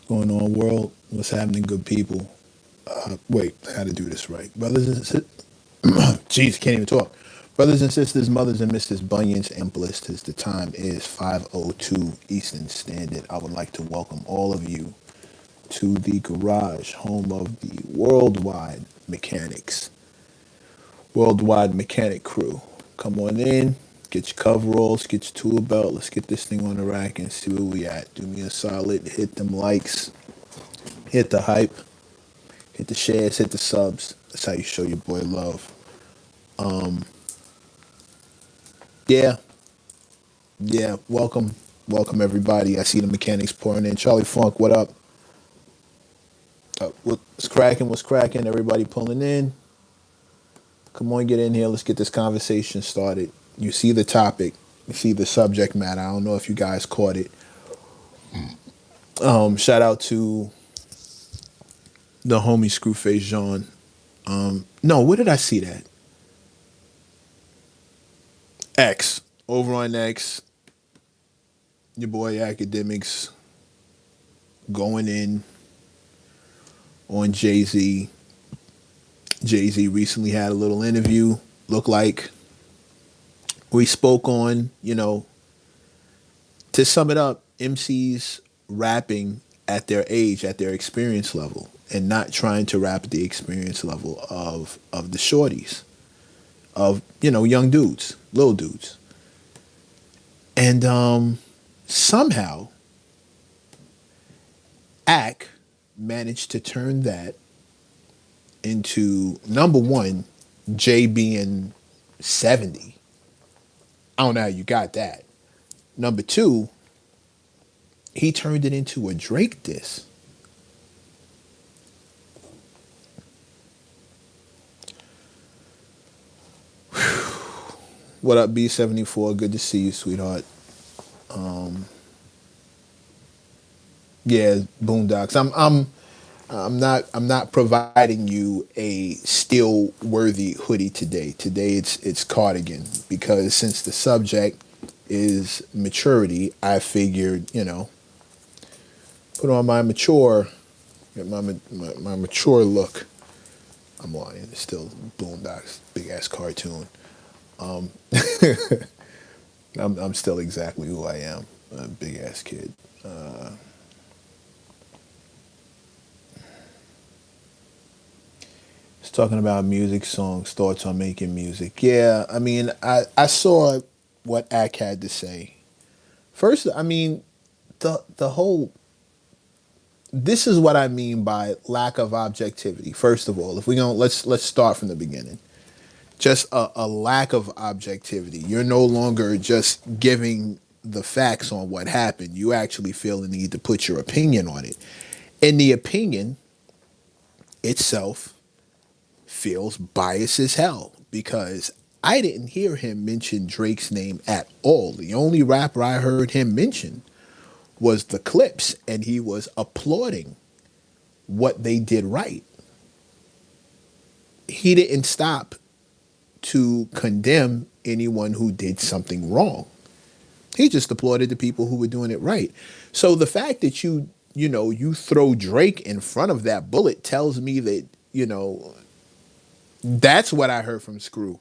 Going on, world? What's happening, good people? Wait, I had to do this right. Brothers and sisters, jeez, can't even talk. Brothers and sisters, mothers and Mrs. Bunions and blisters, the time is 5:02 Eastern Standard. I would like to welcome all of you to the garage, home of the worldwide mechanics, worldwide mechanic crew. Come on in, get your coveralls, get your tool belt. Let's get this thing on the rack and see where we at. Do me a solid, hit them likes, hit the hype. Hit the shares, hit the subs. That's how you show your boy love. Yeah, yeah. Welcome everybody. I see the mechanics pouring in. Charlie Funk, what up? What's cracking? What's cracking? Everybody pulling in. Come on, get in here. Let's get this conversation started. You see the topic. You see the subject matter. I don't know if you guys caught it. Shout out to the homie Screwface Jean. No, where did I see that? X. Over on X. Your boy Academics going in on Jay-Z. Jay-Z recently had a little interview. Looked like we spoke on, to sum it up, MCs rapping at their age, at their experience level, and not trying to rap at the experience level of the shorties, of, young dudes, little dudes. And somehow Ack managed to turn that into, number one, Jay being 70. I don't know how you got that. Number two, he turned it into a Drake diss. What up, B74? Good to see you, sweetheart. Yeah, Boondocks. I'm not providing you a still worthy hoodie today. Today it's cardigan, because since the subject is maturity, I figured, put on my mature, get my mature look. I'm lying. It's still Boondocks, big ass cartoon. Um, I'm still exactly who I am, a big ass kid. It's talking about music, songs, thoughts on making music. Yeah, I mean, I saw what Ack had to say. First, I mean, the whole. This is what I mean by lack of objectivity. First of all, if we going let's start from the beginning. Just a lack of objectivity. You're no longer just giving the facts on what happened. You actually feel the need to put your opinion on it. And the opinion itself feels biased as hell, because I didn't hear him mention Drake's name at all. The only rapper I heard him mention was the Clips, and he was applauding what they did right. He didn't stop to condemn anyone who did something wrong. He just applauded the people who were doing it right. So the fact that you throw Drake in front of that bullet tells me that, that's what I heard from Screw.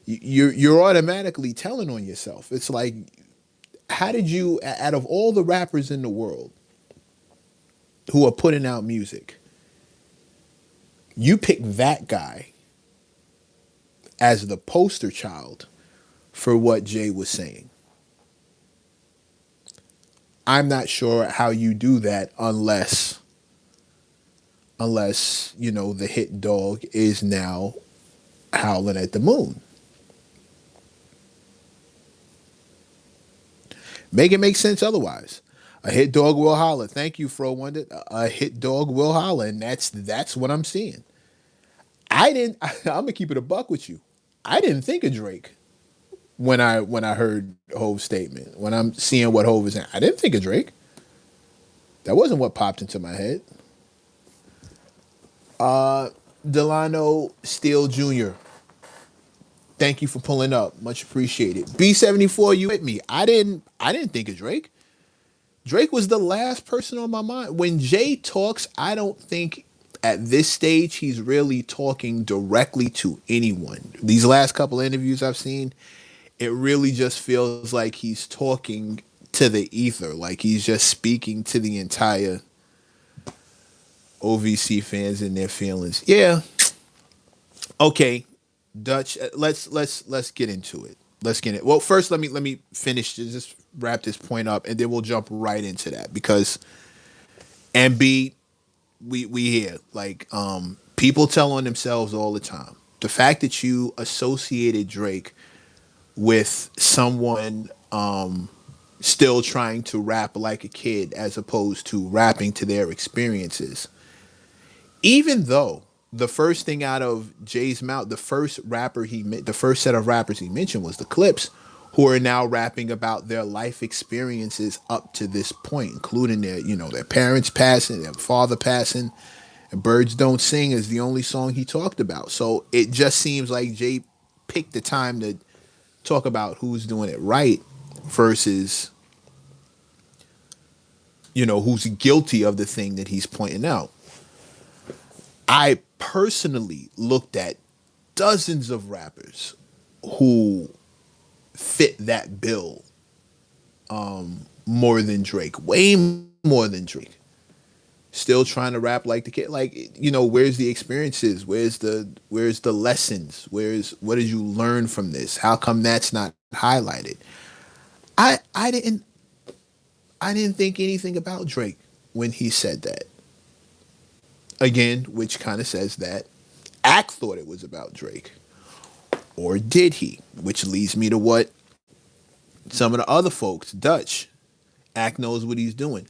You're automatically telling on yourself. It's like, how did you, out of all the rappers in the world who are putting out music, you pick that guy as the poster child for what Jay was saying? I'm not sure how you do that unless the hit dog is now howling at the moon. Make it make sense otherwise. A hit dog will holler. Thank you, Fro Wonder. A hit dog will holler, and that's what I'm seeing. I didn't. I'm gonna keep it a buck with you. I didn't think of Drake when I heard Hove's statement. When I'm seeing what Hove is saying, I didn't think of Drake. That wasn't what popped into my head. Delano Steele Jr. Thank you for pulling up. Much appreciated. B74, you hit me. I didn't think of Drake. Drake was the last person on my mind. When Jay talks, I don't think at this stage he's really talking directly to anyone. These last couple of interviews I've seen, it really just feels like he's talking to the ether, like he's just speaking to the entire OVC fans and their feelings. Yeah, okay, Dutch. Let's get into it. Let's get it. Well, first let me finish just wrap this point up, and then we'll jump right into that because and B, we hear like people tell on themselves all the time. The fact that you associated Drake with someone still trying to rap like a kid as opposed to rapping to their experiences, even though the first thing out of Jay's mouth, the first set of rappers he mentioned was the Clips, who are now rapping about their life experiences up to this point, including their parents passing, their father passing, and "Birds Don't Sing" is the only song he talked about. So it just seems like Jay picked the time to talk about who's doing it right versus who's guilty of the thing that he's pointing out. I personally looked at dozens of rappers who fit that bill more than Drake, way more than Drake. Still trying to rap like the kid. Like, where's the experiences? Where's the lessons? What did you learn from this? How come that's not highlighted? I didn't think anything about Drake when he said that. Again, which kind of says that Ack thought it was about Drake. Or did he? Which leads me to what some of the other folks, Dutch, Ack knows what he's doing.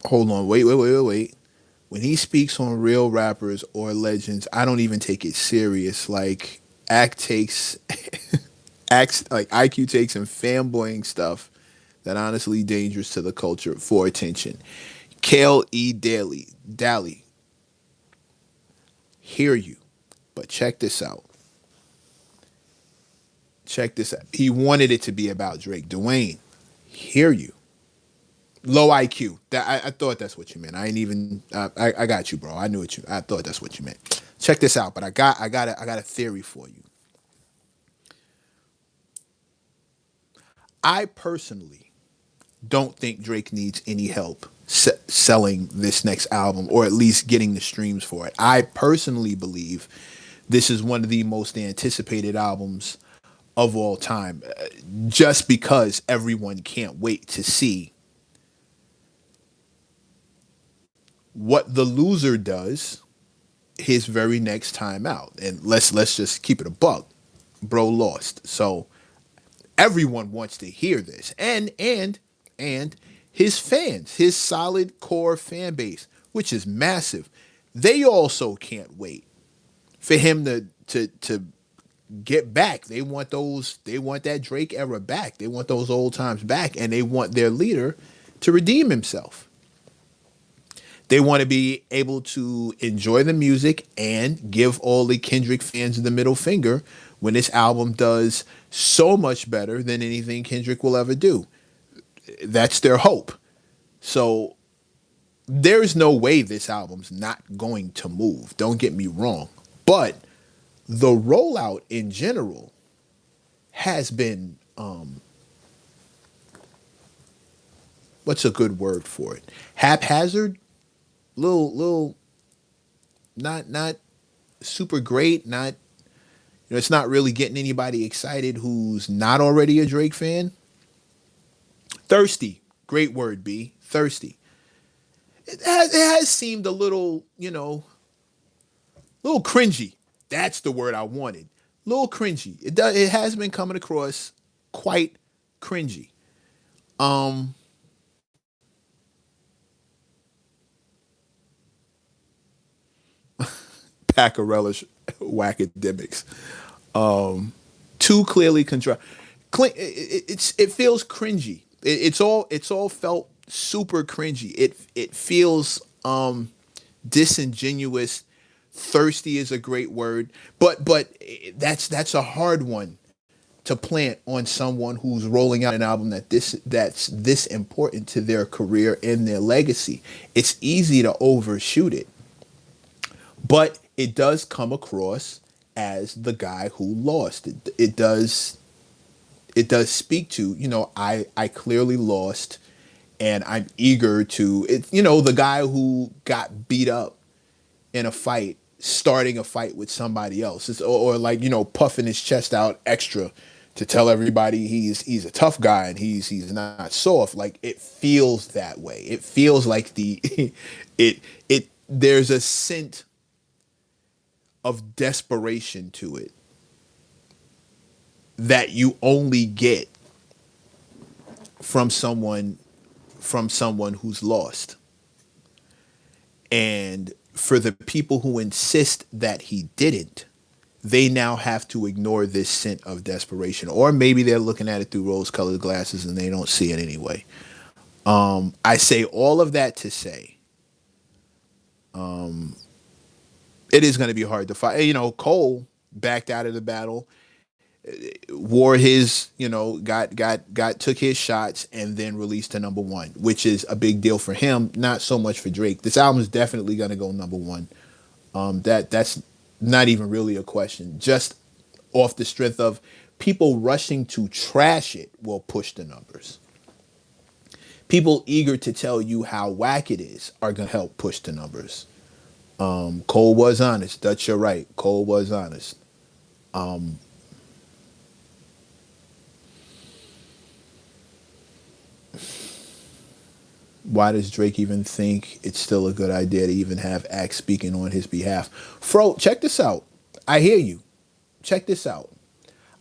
Hold on, wait. When he speaks on real rappers or legends, I don't even take it serious. Like Act takes acts like IQ takes and fanboying stuff that honestly dangerous to the culture for attention. Kale E. Daly, hear you, but check this out. Check this out. He wanted it to be about Drake. Dwayne, hear you. Low IQ. I thought that's what you meant. I ain't even. I got you, bro. I knew what you. I thought that's what you meant. Check this out. But I got a theory for you. I personally don't think Drake needs any help selling this next album or at least getting the streams for it. I personally believe this is one of the most anticipated albums of all time, just because everyone can't wait to see what the loser does his very next time out. And let's just keep it a buck. Bro lost. So everyone wants to hear this. And his fans, his solid core fan base, which is massive, they also can't wait for him to get back. They want that Drake era back. They want those old times back, and they want their leader to redeem himself. They want to be able to enjoy the music and give all the Kendrick fans the middle finger when this album does so much better than anything Kendrick will ever do. That's their hope. So there's no way this album's not going to move. Don't get me wrong. But the rollout in general has been what's a good word for it? Haphazard, little not super great, not it's not really getting anybody excited who's not already a Drake fan. Thirsty, great word, B. Thirsty. It has seemed a little, little cringy. That's the word I wanted. Little cringy. It has been coming across quite cringy. Um Paccarella Wacademics. Too clearly control. It feels cringy. It's all felt super cringy. It feels disingenuous. Thirsty is a great word, but that's a hard one to plant on someone who's rolling out an album that's this important to their career and their legacy. It's easy to overshoot it, but it does come across as the guy who lost. It does speak to, I clearly lost, and I'm eager to it. The guy who got beat up in a fight, starting a fight with somebody else. Or like, puffing his chest out extra to tell everybody he's a tough guy and he's not soft. Like, it feels that way. It feels like it there's a scent of desperation to it that you only get from someone who's lost. And for the people who insist that he didn't, they now have to ignore this scent of desperation. Or maybe they're looking at it through rose-colored glasses and they don't see it anyway. I say all of that to say, it is going to be hard to fight. Cole backed out of the battle, wore his, got took his shots, and then released to number one, which is a big deal for him, not so much for Drake. This album is definitely going to go number one. That's not even really a question. Just off the strength of people rushing to trash it will push the numbers. People eager to tell you how whack it is are going to help push the numbers. Cole was honest. That's your right. Cole was honest. Why does Drake even think it's still a good idea to even have Axe speaking on his behalf? Fro, check this out. I hear you. Check this out.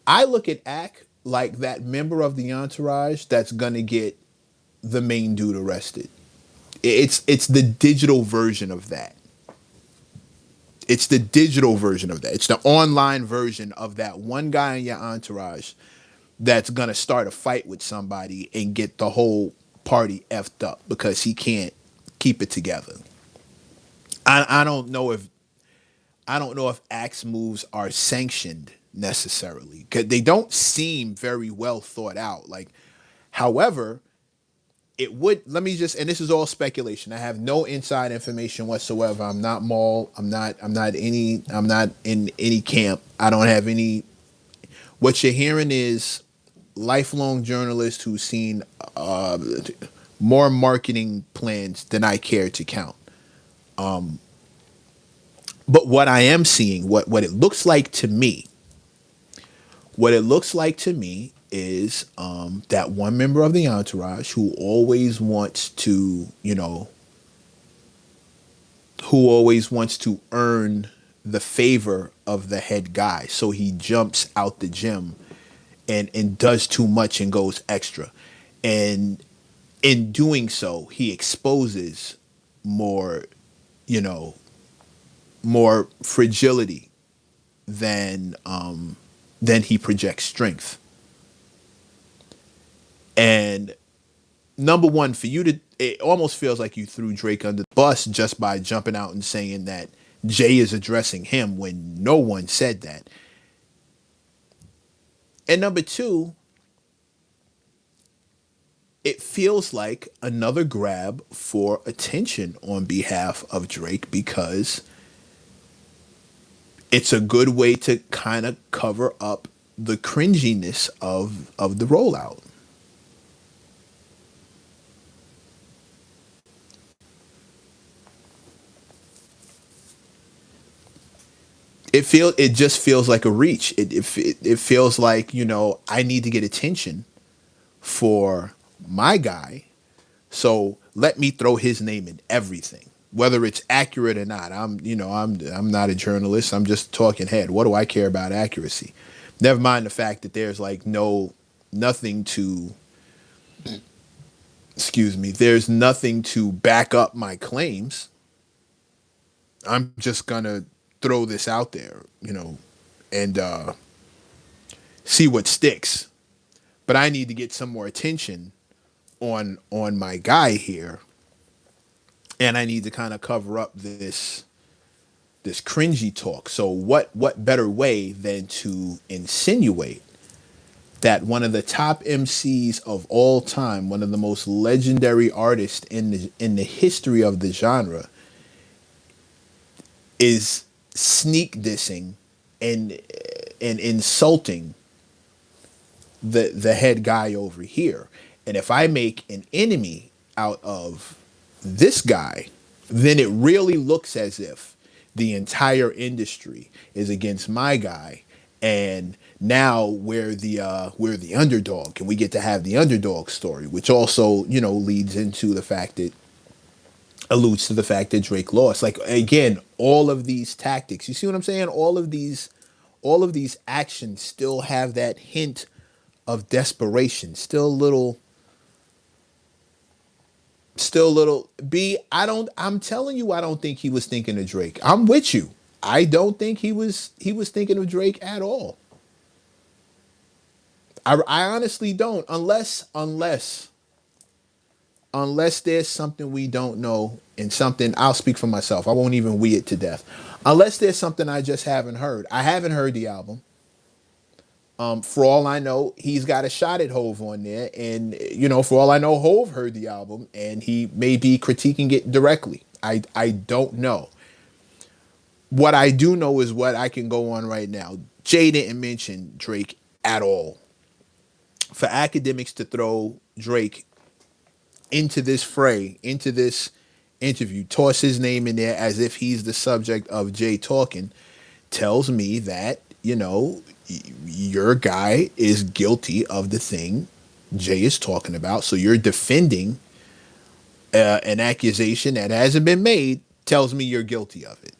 I look at Axe like that member of the entourage that's gonna get the main dude arrested. It's the digital version of that. It's the digital version of that. It's the online version of that one guy in your entourage that's gonna start a fight with somebody and get the whole party effed up because he can't keep it together. I don't know if Axe moves are sanctioned necessarily because they don't seem very well thought out. Like, however, it would. Let me just, and this is all speculation. I have no inside information whatsoever. I'm not Maul. I'm not in any camp. I don't have any. What you're hearing is lifelong journalist who's seen more marketing plans than I care to count. But what I am seeing, what it looks like to me, is that one member of the entourage who always wants to, earn the favor of the head guy. So he jumps out the gym and does too much and goes extra. And in doing so, he exposes more, more fragility than he projects strength. And number one, for you to, it almost feels like you threw Drake under the bus just by jumping out and saying that Jay is addressing him when no one said that. And number two, it feels like another grab for attention on behalf of Drake because it's a good way to kind of cover up the cringiness of the rollout. It just feels like a reach. It feels like, I need to get attention for my guy, so let me throw his name in everything, whether it's accurate or not. I'm not a journalist. I'm just talking head. What do I care about accuracy? Never mind the fact that there's like nothing to, excuse me, there's nothing to back up my claims. I'm just gonna throw this out there, and see what sticks. But I need to get some more attention on my guy here, and I need to kind of cover up this cringy talk. So what better way than to insinuate that one of the top MCs of all time, one of the most legendary artists in the history of the genre, is sneak dissing and insulting the head guy over here. And if I make an enemy out of this guy, then it really looks as if the entire industry is against my guy. And now we're the underdog, and we get to have the underdog story, which also, you know, leads into the fact that alludes to the fact that Drake lost. Like, again, all of these tactics, you see what I'm saying? All of these actions still have that hint of desperation. Still a little B. I'm telling you, I don't think he was thinking of Drake. I'm with you. I don't think he was thinking of Drake at all. I honestly don't, unless there's something we don't know, and something, I'll speak for myself. I won't even we it to death. Unless there's something I just haven't heard. I haven't heard the album. For all I know, he's got a shot at Hove on there, and you know, for all I know, Hove heard the album, and he may be critiquing it directly. I don't know. What I do know is what I can go on right now. Jay didn't mention Drake at all. For Academics to throw Drake into this fray, into this interview, toss his name in there as if he's the subject of Jay talking, tells me that, you know, your guy is guilty of the thing Jay is talking about. So you're defending an accusation that hasn't been made, tells me you're guilty of it.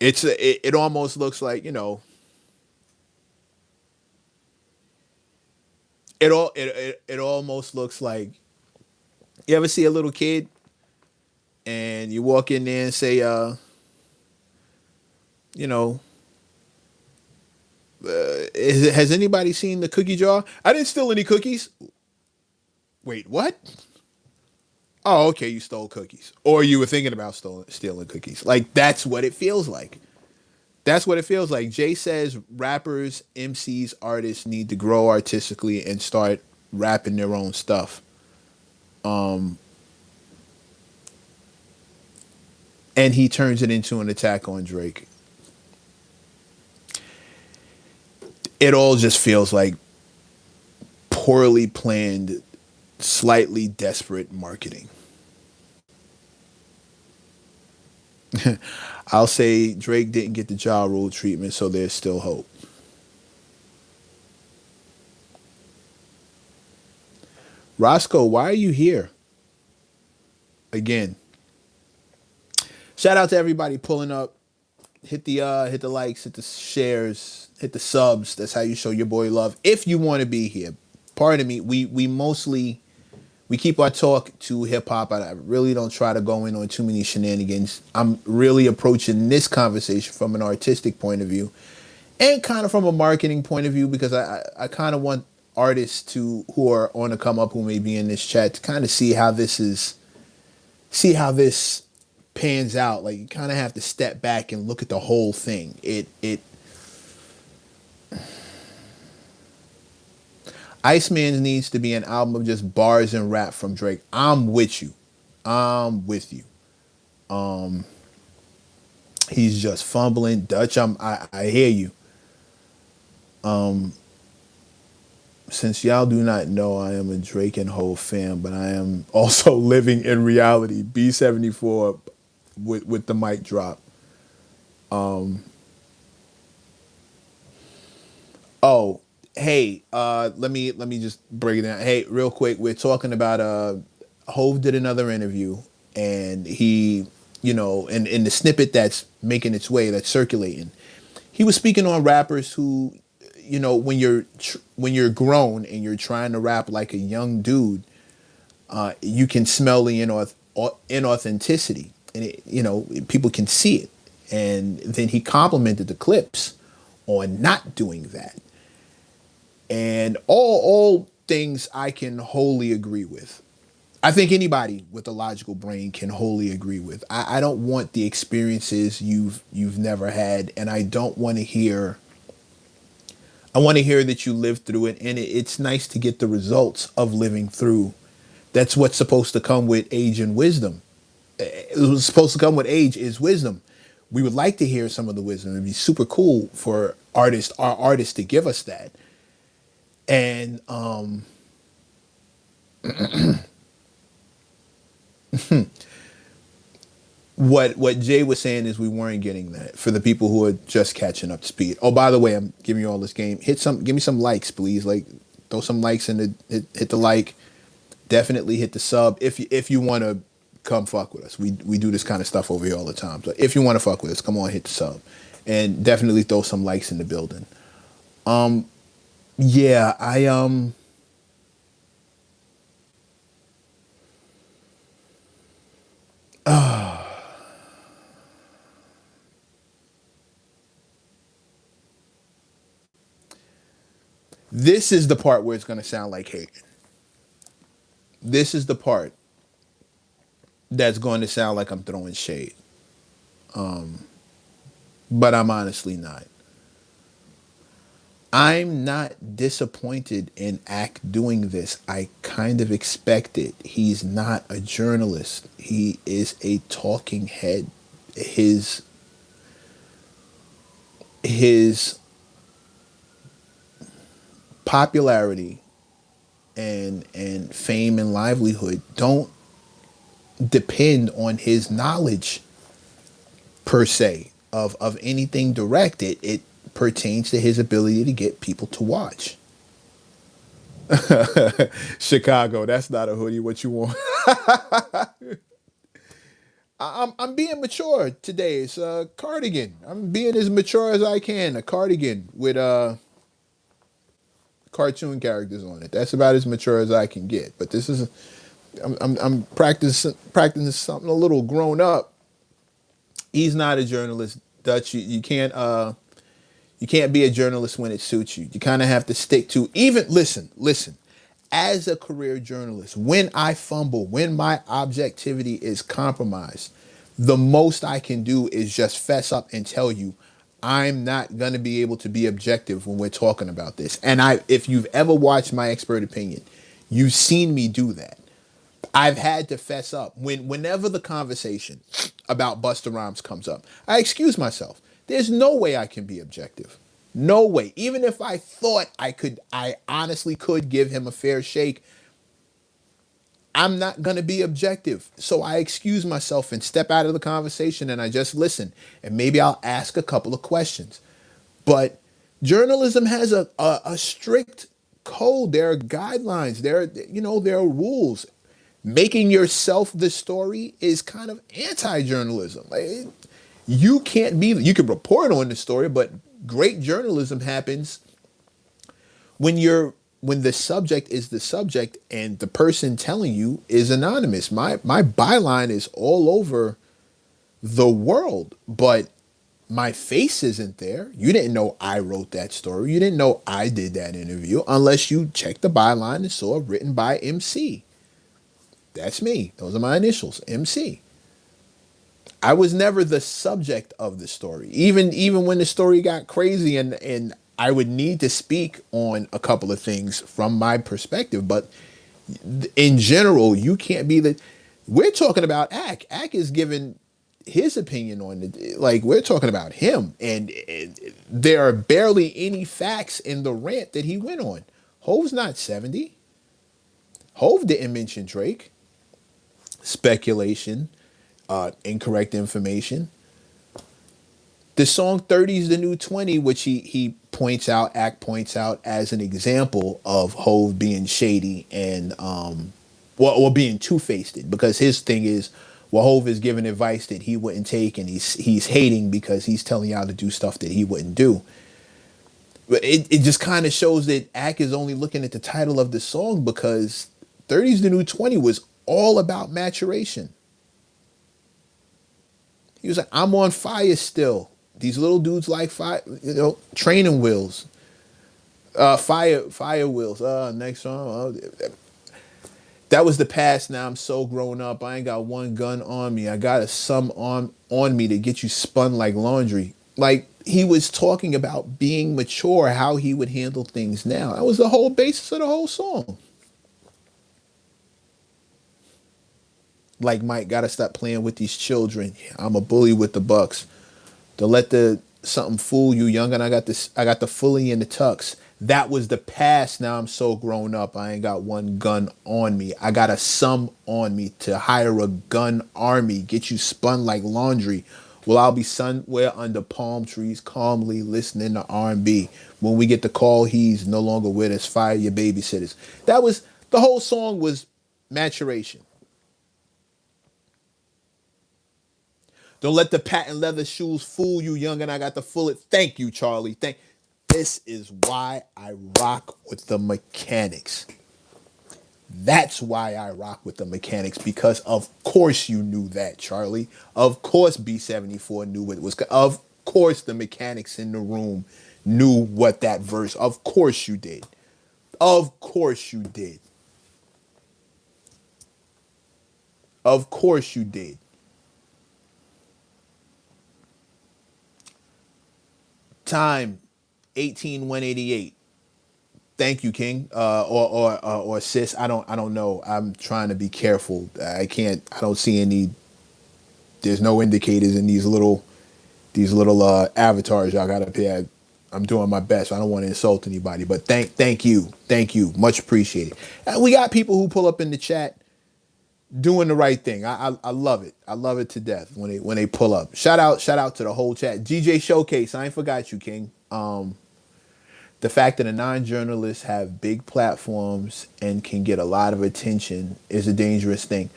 It almost looks like, you know, it almost looks like, you ever see a little kid and you walk in there and say, you know, has anybody seen the cookie jar? I didn't steal any cookies. Wait, what? Oh, okay, you stole cookies, or you were thinking about stealing cookies. Like, that's what it feels like. That's what it feels like. Jay says rappers, MCs, artists need to grow artistically and start rapping their own stuff. And he turns it into an attack on Drake. It all just feels like poorly planned, slightly desperate marketing. I'll say Drake didn't get the Ja Rule treatment, so there's still hope. Roscoe, why are you here? Again, shout out to everybody pulling up. Hit the likes, hit the shares, hit the subs. That's how you show your boy love. If you want to be here, pardon me. We mostly we keep our talk to hip hop. I really don't try to go in on too many shenanigans. I'm really approaching this conversation from an artistic point of view and kind of from a marketing point of view, because I kind of want artists to who are on the come up, who may be in this chat, to kind of see how this pans out. Like, you kind of have to step back and look at the whole thing. It Iceman needs to be an album of just bars and rap from Drake. I'm with you. I'm with you. He's just fumbling. Dutch, I hear you. Since y'all do not know, I am a Drake and Hove fan, but I am also living in reality. B74 with the mic drop. Oh, hey, let me just break it down. Hey, real quick, we're talking about Hove did another interview, and he, you know, in the snippet that's making its way, that's circulating, he was speaking on rappers who, you know, when you're grown and you're trying to rap like a young dude, you can smell the inauthenticity, and it, you know, people can see it. And then he complimented the Clips on not doing that, and all things I can wholly agree with. I think anybody with a logical brain can wholly agree with. I don't want the experiences you've never had, and I don't want to hear I want to hear that you lived through it, and it's nice to get the results of living through. That's what's supposed to come with age and wisdom. It was supposed to come with age is wisdom. We would like to hear some of the wisdom. It'd be super cool for our artists to give us that. And what Jay was saying is we weren't getting that for the people who are just catching up to speed. Oh, by the way, I'm giving you all this game. Give me some likes, please. Like, throw some likes in the hit the like. Definitely hit the sub if you want to come fuck with us. We do this kind of stuff over here all the time. So if you want to fuck with us, come on, hit the sub, and definitely throw some likes in the building. Yeah, this is the part where it's gonna sound like hating. This is the part that's going to sound like I'm throwing shade, but I'm honestly not. I'm not disappointed in Ack doing this. I kind of expect it. He's not a journalist. He is a talking head. His his popularity and fame and livelihood don't depend on his knowledge per se of anything direct. It pertains to his ability to get people to watch. Chicago, that's not a hoodie. What you want? I'm being mature today. It's a cardigan. I'm being as mature as I can. A cardigan with cartoon characters on it. That's about as mature as I can get. But this is I'm practicing something a little grown up. He's not a journalist, Dutch. You can't be a journalist when it suits you. You kind of have to stick to even listen. As a career journalist, when I fumble, when my objectivity is compromised, the most I can do is just fess up and tell you I'm not going to be able to be objective when we're talking about this. And if you've ever watched my expert opinion, you've seen me do that. I've had to fess up whenever the conversation about Busta Rhymes comes up. I excuse myself. There's no way I can be objective. No way. Even if I thought I honestly could give him a fair shake, I'm not going to be objective. So I excuse myself and step out of the conversation and I just listen. And maybe I'll ask a couple of questions. But journalism has a strict code. There are guidelines. There are rules. Making yourself the story is kind of anti-journalism. Like, you can report on the story, but great journalism happens when the subject is the subject and the person telling you is anonymous. My byline is all over the world, but my face isn't there. You didn't know I wrote that story. You didn't know I did that interview unless you checked the byline and saw written by MC. That's me. Those are my initials, MC. I was never the subject of the story. Even when the story got crazy and I would need to speak on a couple of things from my perspective, but in general, you can't be the. We're talking about Ack. Ack is giving his opinion on it. Like, we're talking about him, and there are barely any facts in the rant that he went on. Hove's not 70. Hove didn't mention Drake. Speculation, incorrect information. The song 30 is the new 20, which he points out, Act points out as an example of Hove being shady and or being two-faced, because his thing is, well, Hove is giving advice that he wouldn't take, and he's hating because he's telling y'all to do stuff that he wouldn't do. But it just kind of shows that Ack is only looking at the title of the song, because 30 is the new 20 was all about maturation. He was like, I'm on fire still. These little dudes like fire, training wheels. Fire wheels. Next song. That was the past. Now I'm so grown up. I ain't got one gun on me. I got some on me to get you spun like laundry. Like, he was talking about being mature, how he would handle things now. That was the whole basis of the whole song. Like, Mike, gotta stop playing with these children. I'm a bully with the bucks. Don't let the something fool you, young. And I got this. I got the fully in the tux. That was the past. Now I'm so grown up. I ain't got one gun on me. I got a sum on me to hire a gun army. Get you spun like laundry. Well, I'll be somewhere under palm trees, calmly listening to R&B. When we get the call, he's no longer with us. Fire your babysitters. That was the whole song was maturation. Don't let the patent leather shoes fool you, young, and I got the full it. Thank you, Charlie. Thank. This is why I rock with the Mechanics. That's why I rock with the Mechanics, because of course you knew that, Charlie. Of course B-74 knew what it was. Of course the Mechanics in the room knew what that verse. Of course you did. Of course you did. Of course you did. Time 18188. Thank you, King, or sis. I don't know. I'm trying to be careful. I can't. I don't see any. There's no indicators in these little avatars y'all got up here. I'm doing my best. I don't want to insult anybody, but thank you, much appreciated. We got people who pull up in the chat doing the right thing. I love it. I love it to death when they pull up. Shout out to the whole chat. GJ Showcase. I ain't forgot you, King. The fact that a non-journalists have big platforms and can get a lot of attention is a dangerous thing.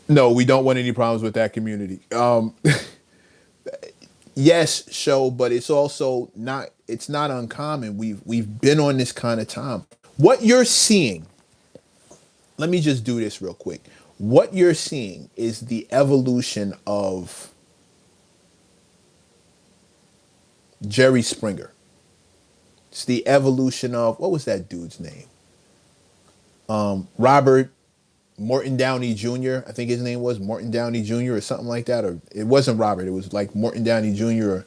No, we don't want any problems with that community. Yes, show, but it's also not. It's not uncommon. We've been on this kind of time. What you're seeing. Let me just do this real quick. What you're seeing is the evolution of Jerry Springer. It's the evolution of, what was that dude's name? Robert Morton Downey Jr. I think his name was Morton Downey Jr. or something like that. Or it wasn't Robert. It was like Morton Downey Jr. or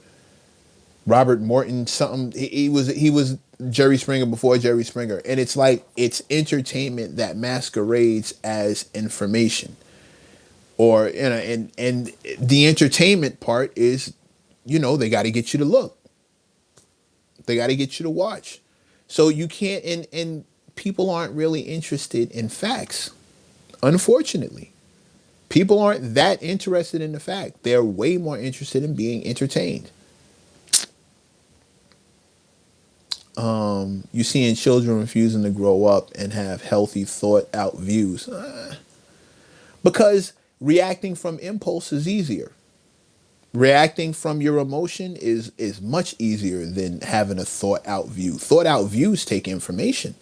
Robert Morton something. He was Jerry Springer before Jerry Springer. And it's like it's entertainment that masquerades as information. Or and the entertainment part is, they got to get you to look. They got to get you to watch. So you can't, and people aren't really interested in facts. Unfortunately, people aren't that interested in the fact. They're way more interested in being entertained. You seeing children refusing to grow up and have healthy, thought out views. Because reacting from impulse is easier. Reacting from your emotion is much easier than having a thought out view. Thought out views take information.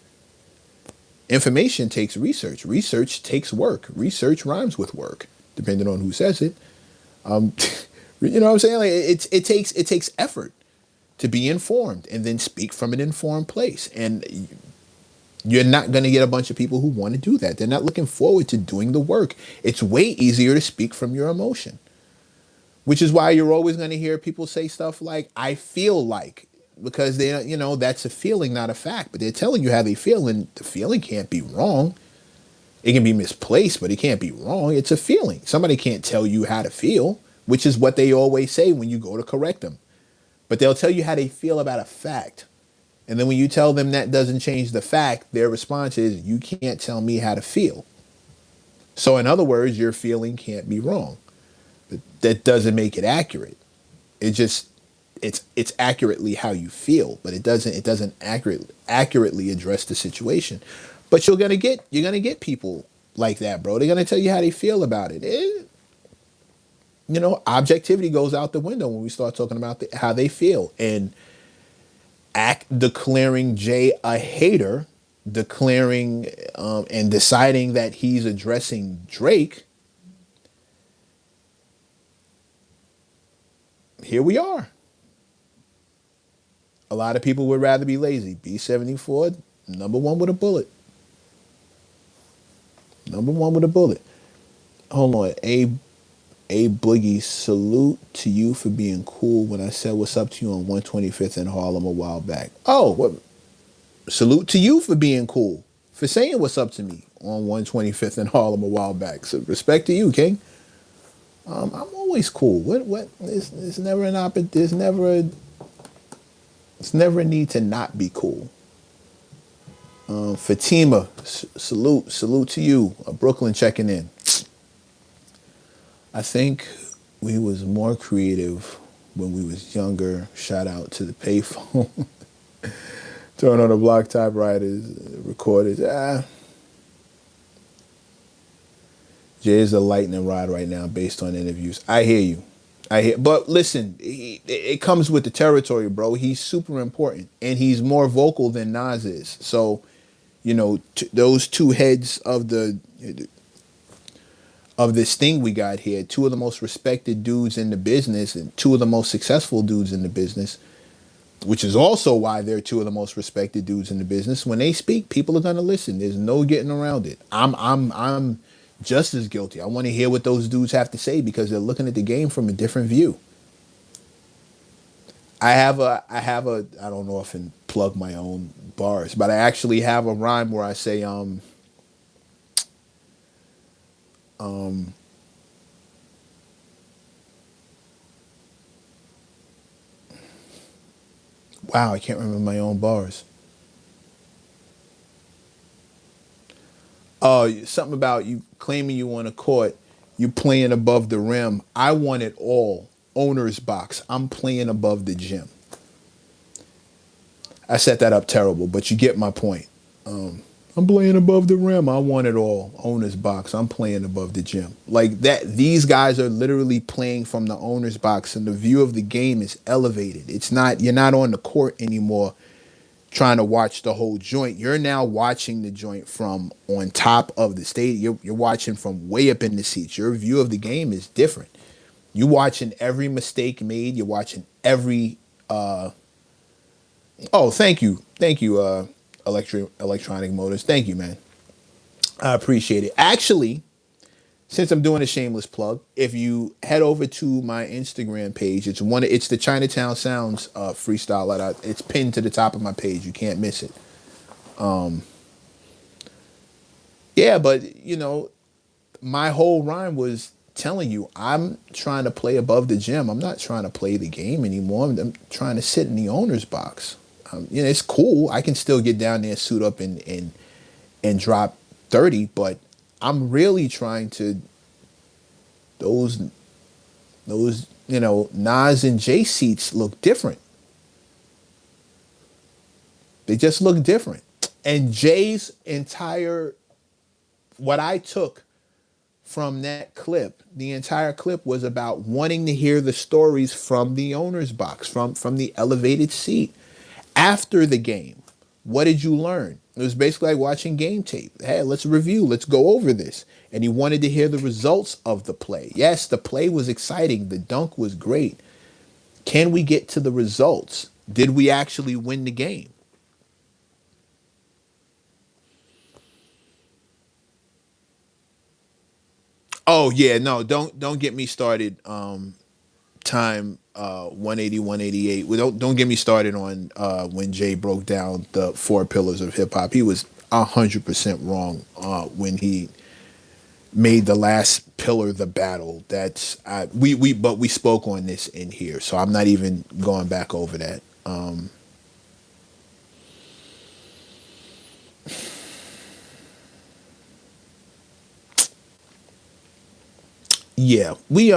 Information takes research. Research takes work. Research rhymes with work, depending on who says it. You know what I'm saying? Like it takes effort to be informed and then speak from an informed place. And you're not going to get a bunch of people who want to do that. They're not looking forward to doing the work. It's way easier to speak from your emotion. Which is why you're always going to hear people say stuff like, I feel like, because that's a feeling, not a fact, but they're telling you how they feel, and the feeling can't be wrong. It can be misplaced, but it can't be wrong. It's a feeling. Somebody can't tell you how to feel, which is what they always say when you go to correct them. But they'll tell you how they feel about a fact. And then when you tell them that doesn't change the fact, their response is, you can't tell me how to feel. So in other words, your feeling can't be wrong. But that doesn't make it accurate. It's accurately how you feel, but it doesn't accurately address the situation. But you're gonna get people like that, bro. They're gonna tell you how they feel about it. Objectivity goes out the window when we start talking about how they feel. And declaring Jay a hater, declaring and deciding that he's addressing Drake. Here we are. A lot of people would rather be lazy. B-74, number one with a bullet. Number one with a bullet. Hold on. A Boogie, salute to you for being cool when I said what's up to you on 125th in Harlem a while back. Oh, what? Salute to you for being cool, for saying what's up to me on 125th in Harlem a while back. So respect to you, King. I'm always cool. What? There's never an it's never a need to not be cool. Fatima, salute to you. Brooklyn checking in. I think we was more creative when we was younger. Shout out to the payphone. Turn on the block typewriters, recorders. Jay is a lightning rod right now based on interviews. I hear you. But listen, it comes with the territory, bro. He's super important, and he's more vocal than Nas is. So, those two heads of this thing we got here, two of the most respected dudes in the business, and two of the most successful dudes in the business, which is also why they're two of the most respected dudes in the business. When they speak, people are gonna listen. There's no getting around it. I'm just as guilty. I want to hear what those dudes have to say because they're looking at the game from a different view. I don't often plug my own bars, but I actually have a rhyme where I say, wow, I can't remember my own bars. Oh, something about you claiming you won a court, you playing above the rim. I want it all. Owner's box. I'm playing above the gym. I set that up terrible, but you get my point. I'm playing above the rim. I want it all. Owner's box. I'm playing above the gym. Like that, these guys are literally playing from the owner's box, and the view of the game is elevated. It's not, you're not on the court anymore trying to watch the whole joint. You're now watching the joint from on top of the stage. You're watching from way up in the seats. Your view of the game is different. You're watching every mistake made. You're watching every. Oh, thank you, Electronic Motors. Thank you, man. I appreciate it. Actually, since I'm doing a shameless plug, if you head over to my Instagram page, it's the Chinatown Sounds freestyle. It's pinned to the top of my page. You can't miss it. Yeah, but my whole rhyme was telling you I'm trying to play above the gym. I'm not trying to play the game anymore. I'm trying to sit in the owner's box. It's cool. I can still get down there, suit up, and drop 30, but I'm really trying to those Nas and Jay seats look different. They just look different. And Jay's entire what I took from that clip, the entire clip was about wanting to hear the stories from the owner's box, from the elevated seat. After the game, what did you learn? It was basically like watching game tape. Hey, let's review, let's go over this. And he wanted to hear the results of the play. Yes, the play was exciting. The dunk was great. Can we get to the results? Did we actually win the game? Oh yeah, no, don't get me started. Time 180 188. Well, don't get me started on when Jay broke down the four pillars of hip hop. He was 100% wrong when he made the last pillar the battle. That's but we spoke on this in here, so I'm not even going back over that. Yeah, we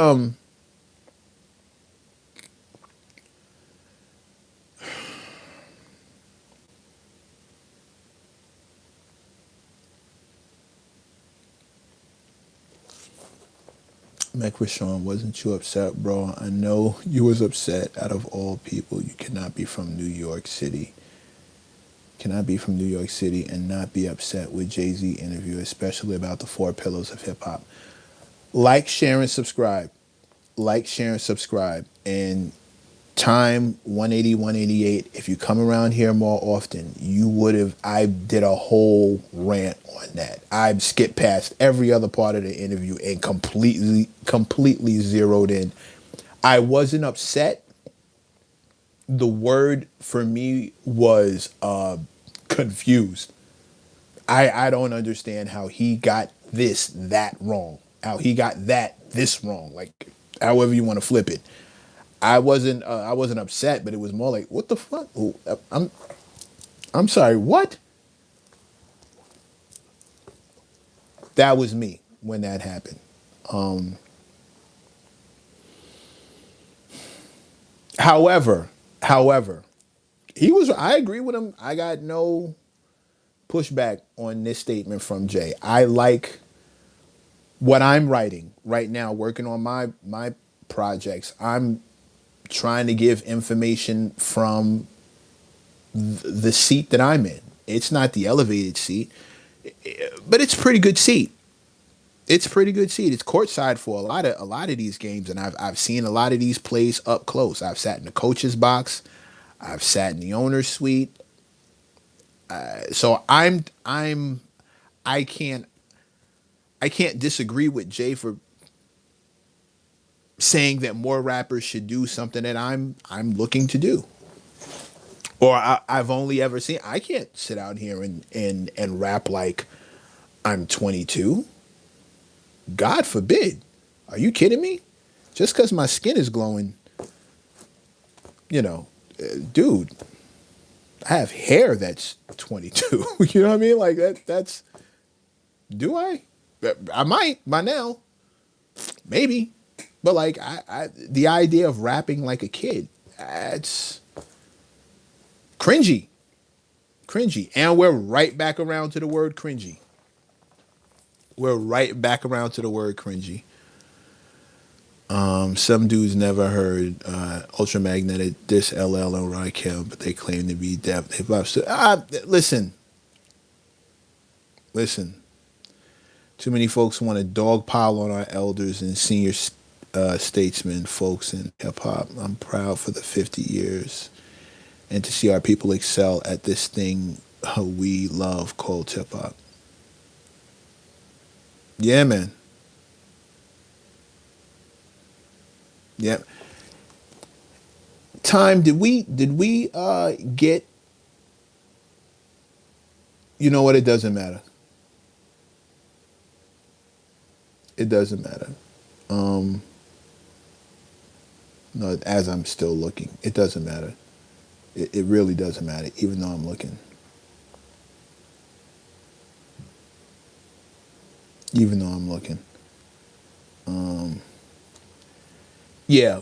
Mac with Sean, wasn't you upset, bro? I know you was upset. Out of all people, you cannot be from New York City. Cannot be from New York City and not be upset with Jay-Z interview, especially about the four pillars of hip hop. Like, share, and subscribe. Like, share, and subscribe. And Time 180, 188. If you come around here more often, you would have. I did a whole rant on that. I skipped past every other part of the interview and completely zeroed in. I wasn't upset. The word for me was confused. I don't understand how he got this that wrong. How he got that this wrong. Like however you want to flip it. I wasn't upset, but it was more like what the fuck? Oh, I'm sorry. What? That was me when that happened. Um, however, however, he was. I agree with him. I got no pushback on this statement from Jay. I like what I'm writing right now, working on my projects. I'm trying to give information from the seat that I'm in. It's not the elevated seat, but it's a pretty good seat. It's a pretty good seat. It's courtside for a lot of these games, and I've seen a lot of these plays up close. I've sat in the coach's box. I've sat in the owner's suite. So I can't I can't disagree with Jay for saying that more rappers should do something that I'm looking to do. Or I've only ever seen. I can't sit out here and rap like I'm 22. God forbid. Are you kidding me? Just because my skin is glowing, dude, I have hair that's 22. You know what I mean? Like that's, do I? I might by now, maybe. But like the idea of rapping like a kid, that's cringy. Cringy. And we're right back around to the word cringy. We're right back around to the word cringy. Some dudes never heard Ultramagnetic, this LL and Rakim, but they claim to be deaf hip hop. Listen, listen. Too many folks want to dogpile on our elders and senior statesmen, folks in hip hop. I'm proud for the 50 years and to see our people excel at this thing we love called hip hop. Yeah, man. Yeah. Time, did we get, you know what, it doesn't matter. It doesn't matter. Um no, as I'm still looking. It doesn't matter. It really doesn't matter, even though I'm looking. Even though I'm looking. Um Yeah,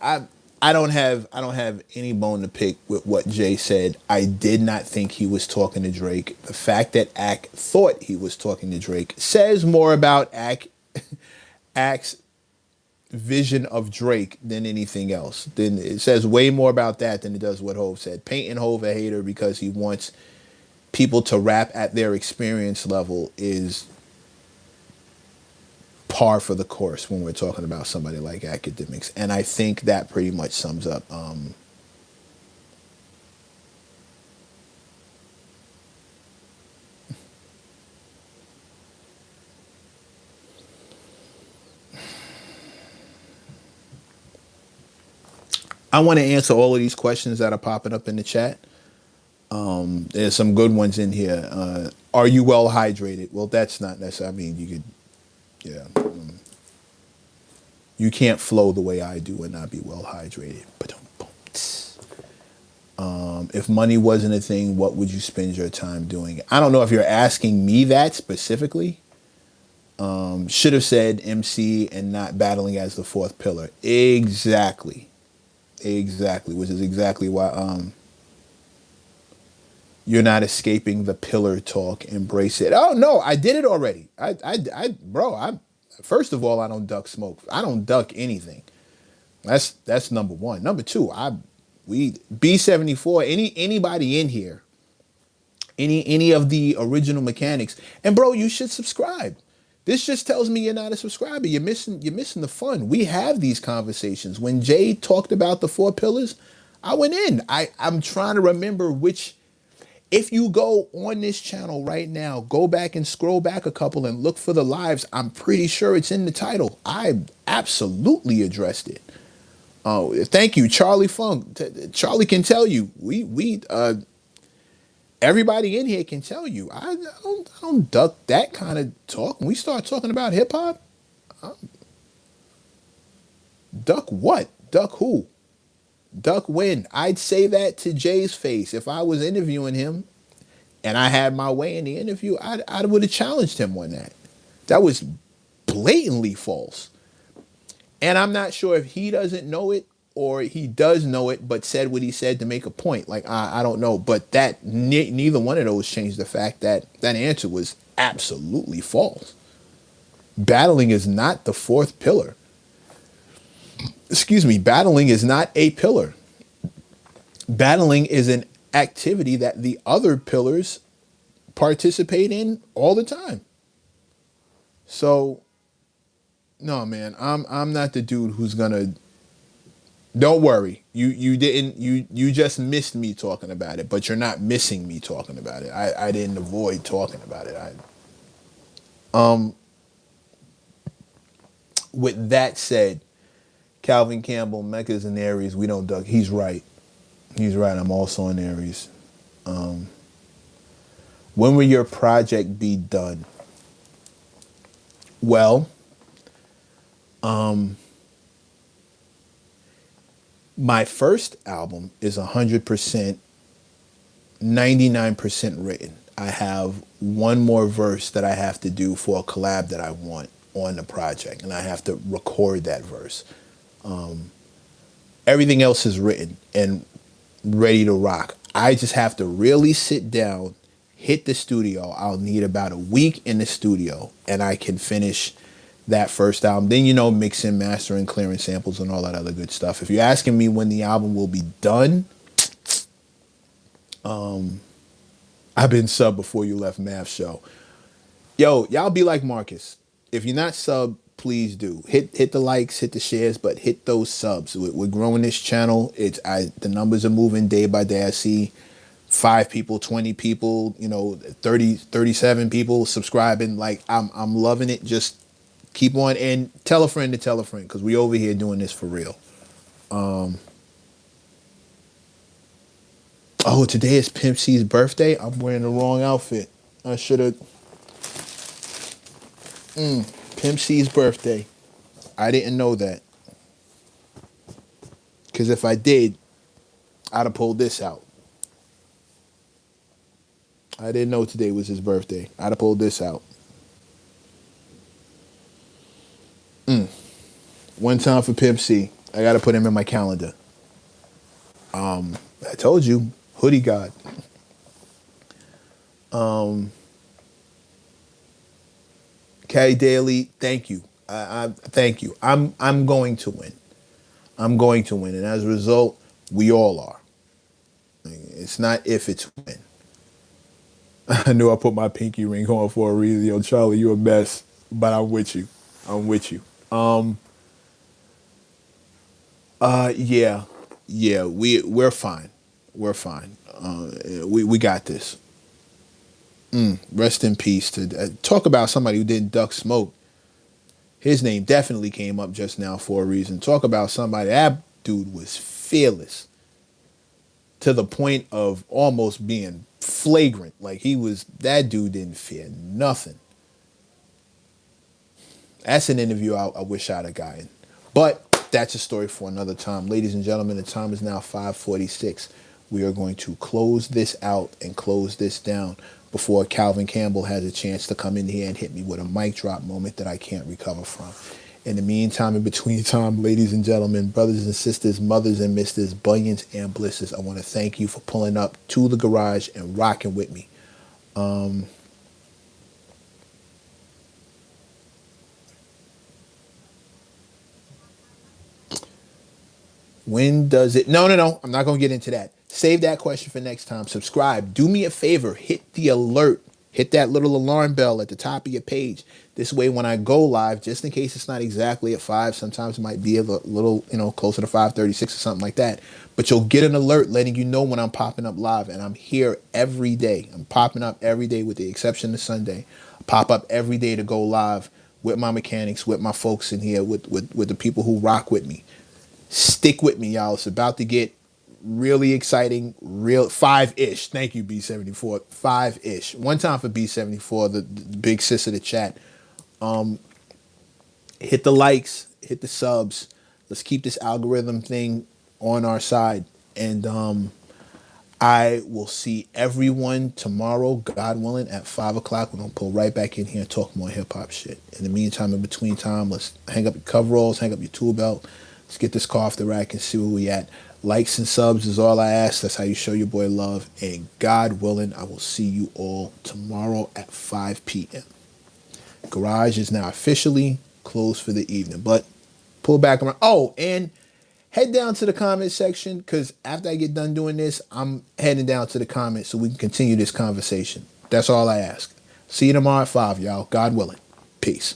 I don't have any bone to pick with what Jay said. I did not think he was talking to Drake. The fact that Ack thought he was talking to Drake says more about Ack's vision of Drake than anything else. Then it says way more about that than it does what Hove said. Painting Hove a hater because he wants people to rap at their experience level is par for the course when we're talking about somebody like Academics. And I think that pretty much sums up. I want to answer all of these questions that are popping up in the chat. There's some good ones in here. Are you well hydrated? Well, that's not necessarily. I mean, you could, yeah. You can't flow the way I do and not be well hydrated. But if money wasn't a thing, what would you spend your time doing? I don't know if you're asking me that specifically. Should have said MC and not battling as the fourth pillar. Exactly. Exactly. Which is exactly why you're not escaping the pillar talk. Embrace it. Oh no, I did it already. Bro. I First of all, I don't duck smoke. I don't duck anything. That's number one. Number two, we B74. Anybody in here, any of the original mechanics, and bro, you should subscribe. This just tells me you're not a subscriber. You're missing the fun. We have these conversations. When Jay talked about the four pillars, I went in. I'm trying to remember which. If you go on this channel right now, go back and scroll back a couple and look for the lives. I'm pretty sure it's in the title. I absolutely addressed it. Oh, thank you, Charlie Funk. Charlie can tell you. We everybody in here can tell you. I don't duck that kind of talk. When we start talking about hip hop, duck what? Duck who? Duck when? I'd say that to Jay's face if I was interviewing him and I had my way in the interview. I would have challenged him on that. That was blatantly false. And I'm not sure if he doesn't know it or he does know it, but said what he said to make a point. Like, I don't know. But that neither one of those changed the fact that that answer was absolutely false. Battling is not the fourth pillar. Excuse me. Battling is not a pillar. Battling is an activity that the other pillars participate in all the time. So, no, man, I'm not the dude who's gonna. Don't worry. You didn't you just missed me talking about it, but you're not missing me talking about it. I didn't avoid talking about it. With that said, Calvin Campbell, Mecca's in Aries. We don't duck. He's right. He's right. I'm also in Aries. When will your project be done? Well, my first album is 100%, 99% written. I have one more verse that I have to do for a collab that I want on the project, and I have to record that verse. Everything else is written and ready to rock. I just have to really sit down, hit the studio. I'll need about a week in the studio, and I can finish that first album. Then, mixing, mastering, clearing samples, and all that other good stuff. If you're asking me when the album will be done, I've been sub before you left Math Show. Yo, y'all be like Marcus. If you're not sub, please do. Hit the likes, hit the shares, but hit those subs. We're growing this channel. The numbers are moving day by day. I see 5 people, 20 people, 30, 37 people subscribing. Like, I'm loving it. Just keep on, and tell a friend to tell a friend, because we over here doing this for real. Oh, today is Pimp C's birthday. I'm wearing the wrong outfit. I should have. Pimp C's birthday. I didn't know that. Because if I did, I'd have pulled this out. I didn't know today was his birthday. I'd have pulled this out. One time for Pimp C. I got to put him in my calendar. I told you, hoodie god. Caddy Daly, thank you. I thank you. I'm going to win. I'm going to win, and as a result, we all are. It's not if, it's when. I knew I put my pinky ring on for a reason. Yo, Charlie, you a mess, but I'm with you. I'm with you. Yeah. We're fine. We're fine. We got this. Rest in peace to talk about somebody who didn't duck smoke. His name definitely came up just now for a reason. Talk about somebody, that dude was fearless to the point of almost being flagrant. Like, that dude didn't fear nothing. That's an interview I wish I'd have gotten. But that's a story for another time. Ladies and gentlemen, the time is now 5:46. We are going to close this out and close this down before Calvin Campbell has a chance to come in here and hit me with a mic drop moment that I can't recover from. In the meantime, in between time, ladies and gentlemen, brothers and sisters, mothers and misters, bunions and blisters, I want to thank you for pulling up to the garage and rocking with me. When does it? No. I'm not going to get into that. Save that question for next time. Subscribe. Do me a favor. Hit the alert Hit that little alarm bell at the top of your page. This way, when I go live, just in case it's not exactly at 5, sometimes it might be a little, closer to 5:36 or something like that. But you'll get an alert letting you know when I'm popping up live, and I'm here every day. I'm popping up every day, with the exception of Sunday. I pop up every day to go live with my mechanics, with my folks in here, with the people who rock with me. Stick with me, y'all. It's about to get really exciting, real 5-ish. Thank you, B74. 5-ish. One time for B74, the big sis of the chat. Hit the likes, hit the subs. Let's keep this algorithm thing on our side. And I will see everyone tomorrow, God willing, at 5 o'clock. We're going to pull right back in here and talk more hip hop shit. In the meantime, in between time, let's hang up your coveralls, hang up your tool belt. Let's get this car off the rack and see where we at. Likes and subs is all I ask. That's how you show your boy love. And God willing, I will see you all tomorrow at 5 p.m. Garage is now officially closed for the evening. But pull back around. Oh, and head down to the comment section, because after I get done doing this, I'm heading down to the comments so we can continue this conversation. That's all I ask. See you tomorrow at 5, y'all. God willing. Peace.